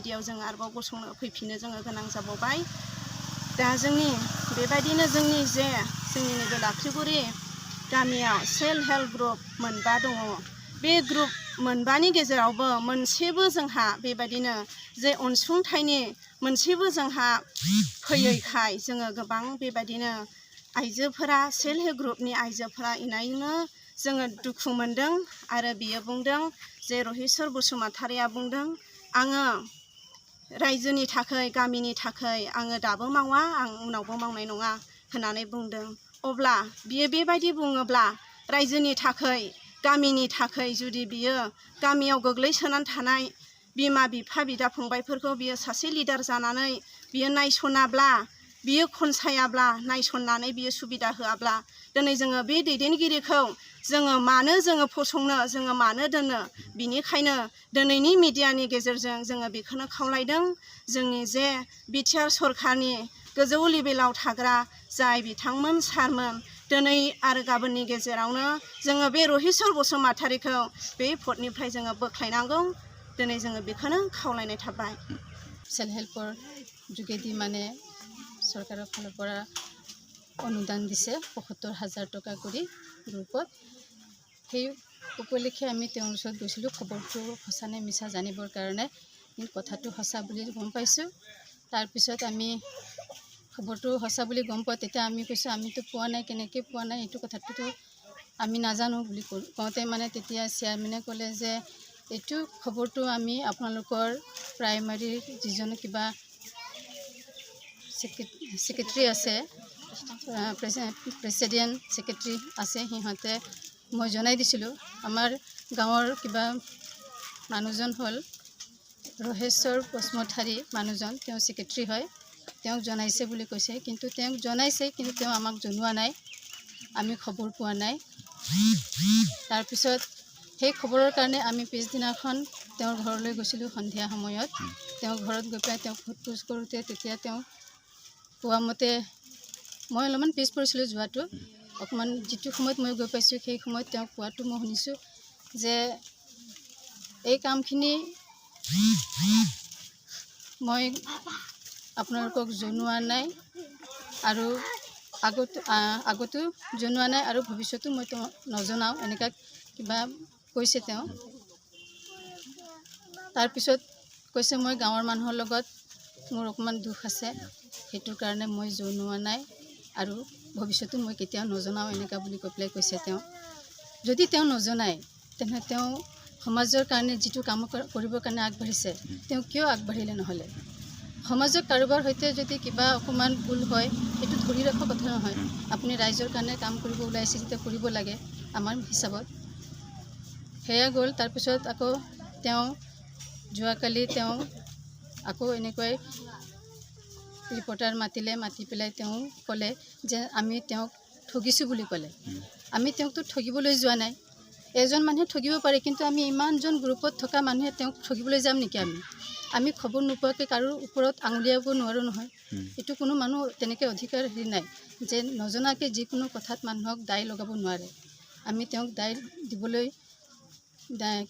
मिडियायाव जों आरोबाव गसंनो फैफिननो जोङो गोनां जाबावबाय दा जोंनि बेबायदिनो जोंनि जे जोंनि नैबे लाख्रिगुरि गामियाव सेल्फ हेल्प ग्रुप मोनबा दङ बे ग्रुप मोनबानि गेजेरावबो मोनसेबो जोंहा बेबायदिनो जे अनसुंथाइनि मोनसेबो जोंहा फैयैखाय जोङो गोबां बेबायदिनो आइजोफोरा सेल्फ हेल्प ग्रुपनि आइजोफोरा इनायनो जोङो दुखु मोनदों आरो बियो बुंदों जे रहिसर बसुमतारिया बुंदों आङो रायजोनि थाखाय गामिनि थाखाय आङो दाबो मावा आं उनावबो मावनाय नङा होननानै बुंदों अब्ला बियो बेबायदि बुङोब्ला रायजोनि थाखाय गामिनि थाखाय जुदि बियो गामियाव गोग्लैसोनानै थानाय बिमा बिफा बिदा फंबायफोरखौ बियो सासे लिडार जानानै बियो नायसनाब्ला बियो खनसायाब्ला नायसननानै बियो सुबिदा होआब्ला दिनै जोङो बे दैदेनगिरिखौ जोङो मानो जोङो फसंनो जोङो मानो दोननो बिनिखायनो दिनैनि मिडियानि गेजेरजों जोङो बेखौनो खावलायदों जोंनि जे बिटिआर सरकारनि गोजौ लेभेलाव थाग्रा जाय बिथांमोन सारमोन दिनै आरो गाबोननि गेजेरावनो जोङो बे रहिसर बसुमतारिखौ बे पदनिफ्राय जोङो बोख्लायनांगौ दिनै जोङो बेखौनो खावलायनाय थाबाय सेल्फ हेल्पर যোগেদি মানে চৰকাৰৰ ফালৰ পৰা অনুদান দিছে ৭৫,০০০ টকা কৰি গ্ৰুপত সেই উপলক্ষে আমি তেওঁৰ ওচৰত গৈছিলোঁ খবৰটো সঁচা নে মিছা জানিবৰ কাৰণে কিন্তু কথাটো সঁচা বুলি গম পাইছোঁ তাৰপিছত আমি খবৰটো সঁচা বুলি গম পোৱা তেতিয়া আমি কৈছোঁ আমিতো পোৱা নাই কেনেকৈ পোৱা নাই এইটো কথাটোতো আমি নাজানো বুলি কওঁতে মানে তেতিয়া চেয়াৰমেনে ক'লে যে এইটো খবৰটো আমি আপোনালোকৰ প্ৰাইমাৰীৰ যিজন কিবা সেক্ৰেটাৰী আছে প্ৰেচিডেণ্ট সেক্ৰেটাৰী আছে সিহঁতে মই জনাই দিছিলোঁ আমাৰ গাঁৱৰ কিবা মানুহজন হ'ল ৰহেশ্বৰ বসুমতাৰী মানুহজন তেওঁ সেক্ৰেটাৰী হয় তেওঁক জনাইছে বুলি কৈছে কিন্তু তেওঁক জনাইছে কিন্তু তেওঁ আমাক জনোৱা নাই আমি খবৰ পোৱা নাই তাৰপিছত সেই খবৰৰ কাৰণে আমি পিছদিনাখন তেওঁৰ ঘৰলৈ গৈছিলোঁ সন্ধিয়া সময়ত তেওঁৰ ঘৰত গৈ পেলাই তেওঁক সোধ-পোছ কৰোঁতে তেতিয়া তেওঁ কোৱা মতে মই অলপমান পিছ পৰিছিলোঁ যোৱাটো অকণমান যিটো সময়ত মই গৈ পাইছোঁ সেই সময়ত তেওঁ কোৱাটো মই শুনিছোঁ যে এই কামখিনি মই আপোনালোকক জনোৱা নাই আৰু আগতো জনোৱা নাই আৰু ভৱিষ্যতো মই তেওঁ নজনাওঁ এনেকুৱা কিবা কৈছে তেওঁ তাৰপিছত কৈছে মই গাঁৱৰ মানুহৰ লগত মোৰ অকণমান দুখ আছে সেইটোৰ কাৰণে মই জনোৱা নাই আৰু ভৱিষ্যতো মই কেতিয়াও নজনাওঁ এনেকুৱা বুলি কৈ পেলাই কৈছে তেওঁ যদি তেওঁ নজনায় তেনে তেওঁ সমাজৰ কাৰণে যিটো কাম কৰিবৰ কাৰণে আগবাঢ়িছে তেওঁ কিয় আগবাঢ়িলে নহ'লে সমাজৰ কাৰোবাৰ সৈতে যদি কিবা অকণমান ভুল হয় সেইটো ধৰি ৰখা কথা নহয় আপুনি ৰাইজৰ কাৰণে কাম কৰিব ওলাইছে যেতিয়া কৰিব লাগে আমাৰ হিচাপত সেয়া গ'ল তাৰপিছত আকৌ তেওঁ যোৱাকালি তেওঁ আকৌ এনেকৈ ৰিপৰ্টাৰ মাতি পেলাই তেওঁ ক'লে যে আমি তেওঁক ঠগিছোঁ বুলি ক'লে আমি তেওঁকতো ঠগিবলৈ যোৱা নাই এজন মানুহে ঠগিব পাৰে কিন্তু আমি ইমানজন গ্ৰুপত থকা মানুহে তেওঁক ঠগিবলৈ যাম নেকি আমি খবৰ নোপোৱাকৈ কাৰো ওপৰত আঙুলিয়াব নোৱাৰোঁ নহয় এইটো কোনো মানুহ তেনেকৈ অধিকাৰ নাই যে নজনাকৈ যিকোনো কথাত মানুহক দায় লগাব নোৱাৰে আমি তেওঁক দায় দিবলৈ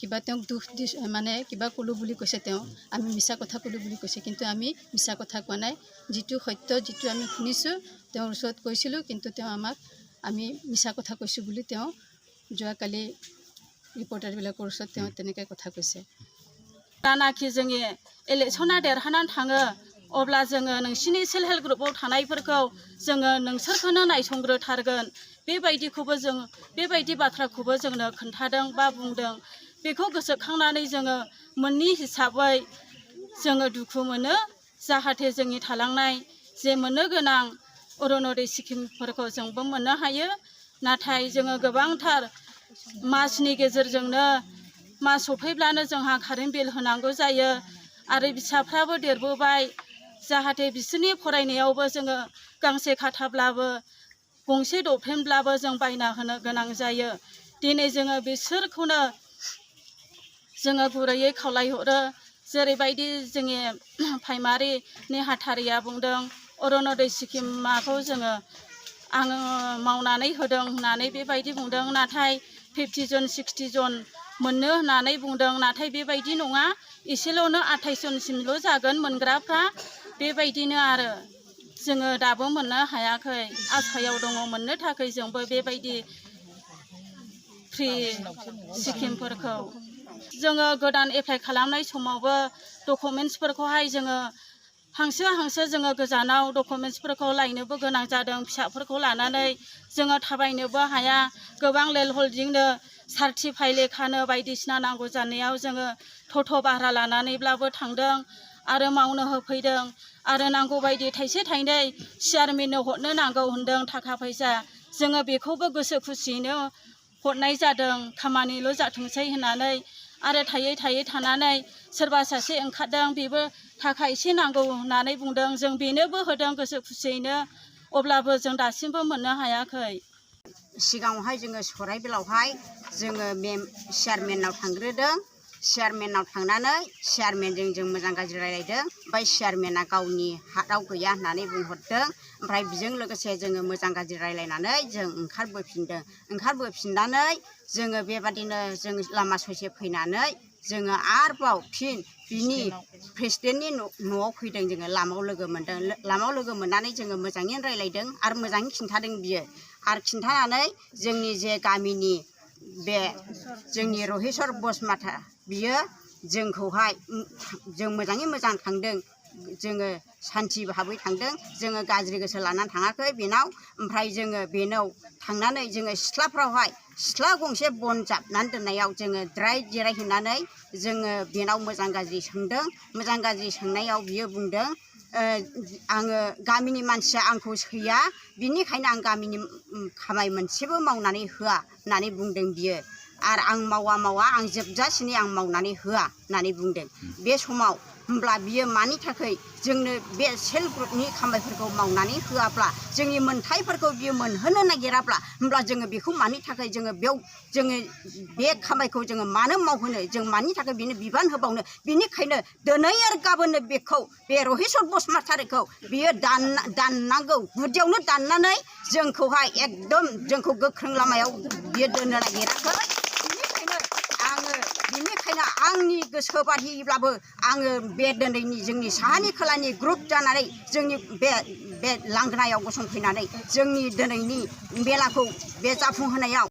কিবা তেওঁক দুখ দি মানে কিবা ক'লোঁ বুলি কৈছে তেওঁ আমি মিছা কথা ক'লোঁ বুলি কৈছে কিন্তু আমি মিছা কথা কোৱা নাই যিটো সত্য যিটো আমি শুনিছোঁ তেওঁৰ ওচৰত কৈছিলোঁ কিন্তু তেওঁ আমাক আমি মিছা কথা কৈছোঁ বুলি তেওঁ যোৱাকালি रिपर्टारবিলাকৰ ওচৰত তেওঁ তেনেকৈ কথা কৈছে दानाखि जोंनि इलेक्शना देरहानानै थाङो अब्ला जोङो नोंसिनि सेल्फ हेल्प ग्रुपआव थानायफोरखौ जोङो नोंसोरखौनो नायसंग्रोथारगोन बेबायदिखौबो जों बेबायदि बाथ्राखौबो जोंनो खोन्थादों बा बुंदों बेखौ गोसोखांनानै जोङो मोननि हिसाबै जोङो दुखु मोनो जाहाथे जोंनि थालांनाय जे मोननो गोनां अरुणोदय स्किमफोरखौ जोंबो मोननो हायो नाथाय जोङो गोबांथार मासनि गेजेरजोंनो मास सफैब्लानो जोंहा कारेन्ट बिल होनांगौ जायो आरो फिसाफ्राबो देरबोबाय जाहाथे बिसोरनि फरायनायावबो जोङो गांसे खाथाब्लाबो गंसे दफेनब्लाबो जों बायना होनो गोनां जायो दिनै जोङो बिसोरखौनो जोङो गुरैयै खावलायहरो जेरैबायदि जोंनि प्राइमारि नेहाथारिया बुंदों अरुणोदय स्किमखौ जोङो आङो मावनानै होदों होननानै बेबायदि बुंदों नाथाय 50 जन 60 जन मोननो होननानै बुंदों नाथाय बेबायदि नङा एसेल'नो 28 जनसिमल' जागोन मोनग्राफ्रा बेबायदिनो आरो जोङो दाबो मोननो हायाखै आसायाव दङ मोननो थाखाय जोंबो बेबायदि फ्रि स्किमफोरखौ जोङो गोदान एप्लाइ खालामनाय समावबो डकुमेन्ट्सफोरखौहाय जोङो हांसो जोङो गोजानाव डकुमेन्ट्सफोरखौ लायनोबो गोनां जादों फिसाफोरखौ लानानै जोङो थाबायनोबो हाया गोबां लेन्ड हल्डिंनो सार्टिफाइ लेखानो बायदिसिना नांगौ जानायाव जोङो टट' भारा लानानैब्लाबो थांदों आरो मावनो होफैदों आरो नांगौ बायदि थाइसे थाइनै चेयारमेननो हरनो नांगौ होनदों थाखा फैसा जोङो बेखौबो गोसो खुसियैनो हरनाय जादों खामानिल' जाथोंसै होननानै आरो थायै थानानै सोरबा सासे ओंखारदों बेबो थाखा एसे नांगौ होननानै बुंदों जों बेनोबो होदों गोसो खुसियैनो अब्लाबो जों दासिमबो मोननो हायाखै सिगाङावहाय जोङो सराइबिलावहाय जोङो चेयारमेननाव थांग्रोदों चेयारमेननाव थांनानै चेयारमेनजों जों मोजां गाज्रि रायलायदों ओमफ्राय चेयारमेना गावनि हातआव गैया होननानै बुंहरदों ओमफ्राय बेजों लोगोसे जोङो मोजां गाज्रि रायलायनानै जों ओंखारबोफिननानै जोङो बेबादिनो जों लामा ससे फैनानै जोङो आरोबाव फिन बिनि प्रेसिडेन्टनि न'आव फैदों जोङो लामायाव लोगो मोनदों लामायाव लोगो मोननानै जोङो मोजाङैनो रायलायदों आरो मोजाङै खिन्थादों बियो आरो खिन्थानानै जोंनि जे गामिनि बे जोंनि रहेस्वर बसुमतारी बियो जोंखौहाय जों मोजाङै मोजां थांदों जोङो सान्थि भाबै थांदों जोङो गाज्रि गोसो लानानै थाङाखै बेनाव ओमफ्राय जोङो बेनाव थांनानै जोङो सिथ्ला गंसे बन जाबनानै दोननायाव जोङो जिरायहैनानै जोङो बेनाव मोजां गाज्रि सोंदों मोजां गाज्रि सोंनायाव बियो बुंदों आङो गामिनि मानसिया आंखौ सैया बिनिखायनो आं गामिनि खामानि मोनसेबो मावनानै होआ होननानै बुंदों बियो आरो आं मावा आं जोबजासिनै आं मावनानै होआ होननानै बुंदों बे समाव होमब्ला बियो मानि थाखाय जोंनो बे सेल्फ हेल्प ग्रुपनि खामानिफोरखौ मावनानै होआब्ला जोंनि मोनथायफोरखौ बियो मोनहोनो नागिराब्ला होमब्ला जोङो बेखौ मानि थाखाय जोङो बे खामानिखौ जोङो मानो मावहोनो जों मानि थाखाय बेनो बिबान होबावनो बिनिखायनो दिनै आरो गाबोननो बेखौ बे रहेस्वर बसुमतारीखौ बियो दाननांगौ गुदियावनो दाननानै जोंखौहाय एकदम जोंखौ गोख्रों लामायाव बियो दोननो नागिराखै बिनिखायनो आंनि गोसो बादिब्लाबो आङो बे दिनैनि जोंनि साहानि खोलानि ग्रुप जानानै जोंनि बे लांगोनायाव गसंफैनानै जोंनि दिनैनि मेलाखौ बे जाफुंहोनायाव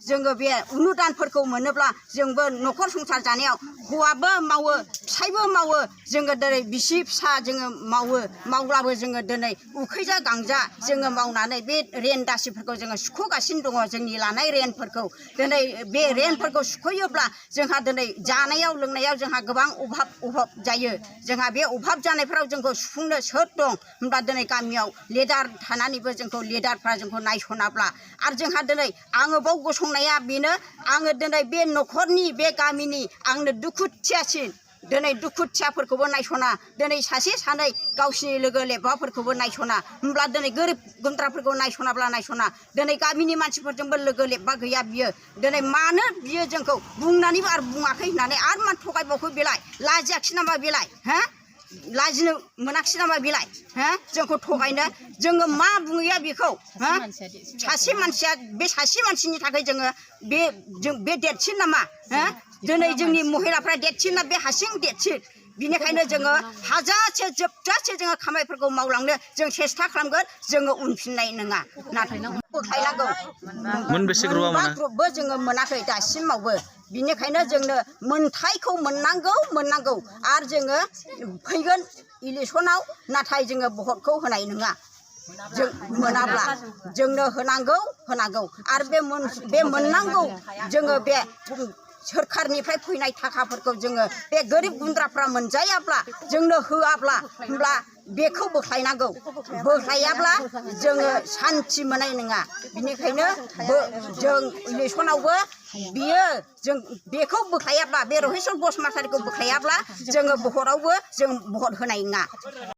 जोङो बे अनुदानफोरखौ मोनोब्ला जोंबो न'खर संसार जानायाव हौवाबो मावो फिसायबो मावो जोङो दिनै बिसि फिसा जोङो मावब्लाबो जोङो दिनै उखैजा गांजा जोङो मावनानै बे रेन दासिफोरखौ जोङो सुख'गासिनो दङ जोंनि लानाय रेन्टफोरखौ दिनै बे रेन्टफोरखौ सुख'योब्ला जोंहा दिनै जानायाव लोंनायाव जोंहा गोबां अभाब जायो जोंहा बे अभाब जानायफोराव जोंखौ सुफुंनो सोर दं होनबा दिनै गामियाव लिडार थानानैबो जोंखौ लिडारफ्रा जोंखौ नायस'नाब्ला आरो जोंहा दिनै आङो बाव गसंनाया बेनो आङो दिनै बे न'खरनि बे गामिनि आंनो दुखुथियासिन दिनै दुखुथियाफोरखौबो नायस'ना दिनै सासे सानै गावसिनि लोगो लेबाफोरखौबो नायस'ना होमब्ला दिनै गोरिब गुन्द्राफोरखौ नायस'ना दिनै गामिनि मानसिफोरजोंबो लोगो लेबा गैया बियो दिनै मानो बियो जोंखौ बुंनानैबो आरो बुङाखै होननानै आरो मानो थगायबावखो बेलाय लाजियाखिसै नामा बेलाय लाजिनो मोनाखिसै नामा बेलाय जोंखौ थगायनो जोङो मा बुङैया बेखौ सासे मानसिया बे सासे मानसिनि थाखाय जोङो बे देरसिन नामा दिनै जोंनि महिलाफ्रा देरसिन ना बे हारसिं देरसिन बिनिखायनो जोङो हाजासे जोबजासे जोङो खामानिफोरखौ मावलांनो जों सेस्था खालामगोन जोङो उनफिननाय नङा नाथाय बोख्लायनांगौ ग्रुपबो जोङो मोनाखै दासिमावबो बिनिखायनो जोंनो मोनथायखौ मोननांगौ आरो जोङो फैगोन इलेक्सनाव नाथाय जोङो भटखौ होनाय नङा जों मोनाब्ला जोंनो होनांगौ आरो बे मोननांगौ जोङो बे सोरखारनिफ्राय फैनाय थाखाफोरखौ जोङो बे गोरिब गुन्द्राफ्रा मोनजायाब्ला जोंनो होआब्ला होमब्ला बेखौ बोख्लायाब्ला जोङो सान्थि मोननाय नङा बिनिखायनो जों इलेक्सनावबो जों बेखौ बोख्लायाब्ला बे रहेस्वर बसुमतारीखौ बोख्लायाब्ला जोङो भटआवबो जों भट होनाय नङा।